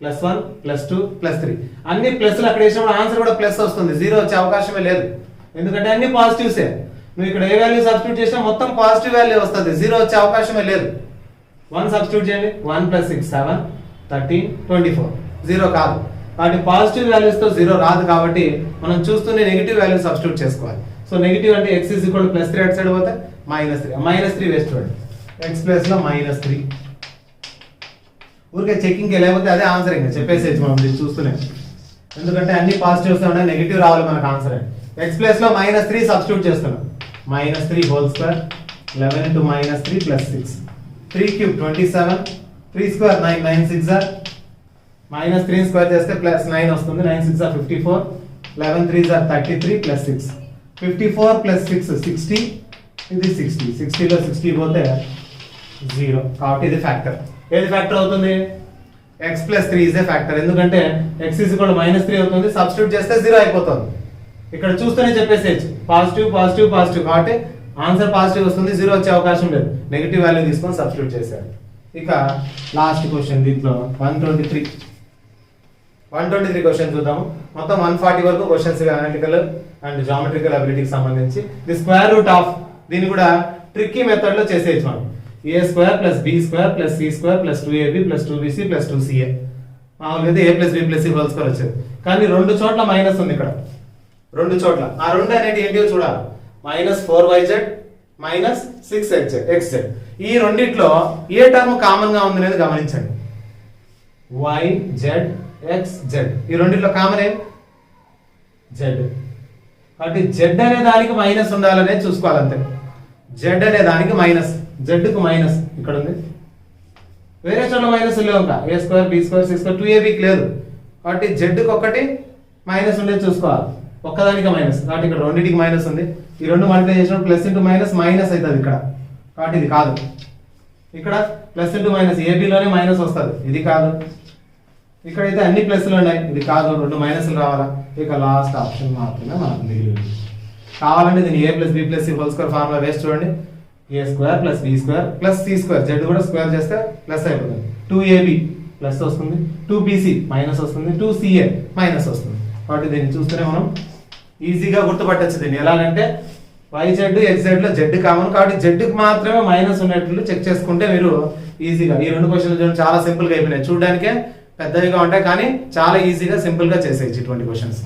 +1 +2 +3 అన్ని ప్లస్లు అక్కడ వేసినప్పుడు ఆన్సర్ కూడా ప్లస్ వస్తుంది. 0 వచ్చే అవకాశమే లేదు, ఎందుకంటే అన్ని పాజిటివ్సే. నువ్వు ఇక్కడ ఏ వాల్యూ సబ్స్టిట్యూట్ చేసినా మొత్తం పాజిటివ్ వాల్యూ వస్తుంది, 0 వచ్చే అవకాశమే లేదు. 1 సబ్స్టిట్యూట్ చేయండి, 1 + 6 7 13 24 0 కాదు. కాబట్టి పాజిటివ్ వాల్యూస్ తో 0 రాదు. కాబట్టి మనం చూస్తూనే నెగిటివ్ వాల్యూ సబ్స్టిట్యూట్ చేసుకోవాలి. సో నెగిటివ్ అంటే x ఈక్వల్ టు +3 అటు సైడ్ పోతే -3 వేస్ట్ చూడండి, x ప్లస్ లో -3. ఊరికే చెకింగ్ లేకపోతే అదే ఆన్సర్, ఇంకా చెప్పేసేది మనం దీన్ని చూస్తూనే, ఎందుకంటే అన్ని పాజిటివ్స్ ఉన్నాయి, నెగిటివ్ రావాలి మనకు ఆన్సర్. x ప్లస్ లో -3 సబ్స్టిట్యూట్ చేస్తున్నాం, -3 whole square 11 into -3 + 6 3 cube 27 3 square 9 9 6 are -3 square చేస్తే +9 వస్తుంది. 9 6 are 54 11 3 are 33 + 6 54 + 6 60. ఇది 60 60 లో 60 పోతే 0. కాబట్టి ఇది ఫ్యాక్టర్. ఏది ఫ్యాక్టర్ అవుతుంది, x + 3 ఇస్ ఏ ఫ్యాక్టర్. ఎందుకంటే x -3 అవుతుంది, సబ్స్టిట్యూట్ చేస్తే 0 అయిపోతుంది. ఇక్కడ చూస్తూనే చెప్పేసేయచ్చు, పాజిటివ్ పాజిటివ్ పాజిటివ్ కాబట్టి ఆన్సర్ పాజిటివ్ వస్తుంది, 0 వచ్చే అవకాశం లేదు. నెగిటివ్ వాల్యూ తీసుకొని సబ్స్టిట్యూట్ చేశారు. ఇక లాస్ట్ క్వశ్చన్ దీంట్లో 123 క్వశ్చన్ చూద్దాము. మొత్తం 140 వరకు క్వశ్చన్స్ అనలిటికల్ అండ్ జామెట్రికల్ అబిలిటీకి సంబంధించి. ది స్క్వేర్ రూట్ ఆఫ్, దీన్ని కూడా ట్రిక్కీ మెథడ్ లో చేసేయచ్చు మనం. a² + b² + c² + 2ab + 2bc + 2ca. మామూలుగా అయితే a + b + c whole square వచ్చేది, కానీ 2 చోట్ల మైనస్ ఉంది. ఇక్కడ 2 చోట్ల ఆ 2 అనేది ఏంటో చూడాలి. -4yz -6xz. ఈ రెండిట్లో ఏ టర్మ్ కామన్ గా ఉంది అనేది గమనించండి. y z x z, ఈ రెండిట్లో కామన్ ఏం z. కాబట్టి z అనే దానికి మైనస్ ఉండాలనే చూసుకోవాలి అంతే. z అనే దానికి మైనస్, z కు మైనస్ ఇక్కడ ఉంది, వేరే చోట్ల మైనస్ లేవు. ఇంకా a² b² c² 2ab లేదు. కాబట్టి z కు ఒకటి మైనస్ ఉండేది చూసుకోవాలి, ఒక్కదానికి మైనస్. కాబట్టి ఇక్కడ రెండింటికి మైనస్ ఉంది. ఈ రెండు మల్టిప్లై చేసినప్పుడు ప్లస్ ఇంటూ మైనస్ మైనస్ అవుతుంది ఇక్కడ, కాబట్టి ఇది కాదు. ఇక్కడ ప్లస్ ఇంటూ మైనస్ ఏబీలోనే మైనస్ వస్తుంది, ఇది కాదు. ఇక్కడైతే అన్ని ప్లస్లు ఉన్నాయి, ఇది కాదు, 2 మైనస్లు రావాలా. ఇక లాస్ట్ ఆప్షన్ మాత్రమే మనకు మిగిలింది. కావాలంటే దీన్ని a + b + c whole square formula waste చూడండి. a² + b² + c², z కూడా స్క్వేర్ చేస్తే ప్లస్ అయిపోతుంది. 2ab ప్లస్ వస్తుంది, 2bc మైనస్ వస్తుంది, 2ca మైనస్ వస్తుంది. కాబట్టి దీన్ని చూస్తేనే మనం ఈజీగా గుర్తుపట్టచ్చు. దీన్ని ఎలాగంటే YZ XZ లో Z కామన్ కాబట్టి Z కి మాత్రమే మైనస్ ఉన్నట్లు చెక్ చేసుకుంటే మీరు ఈజీగా ఈ రెండు క్వశ్చన్లు చూడండి చాలా సింపుల్ గా అయిపోయినాయి. చూడడానికే పెద్దవిగా ఉంటాయి కానీ చాలా ఈజీగా సింపుల్ గా చేసేయచ్చు ఇటువంటి క్వశ్చన్స్.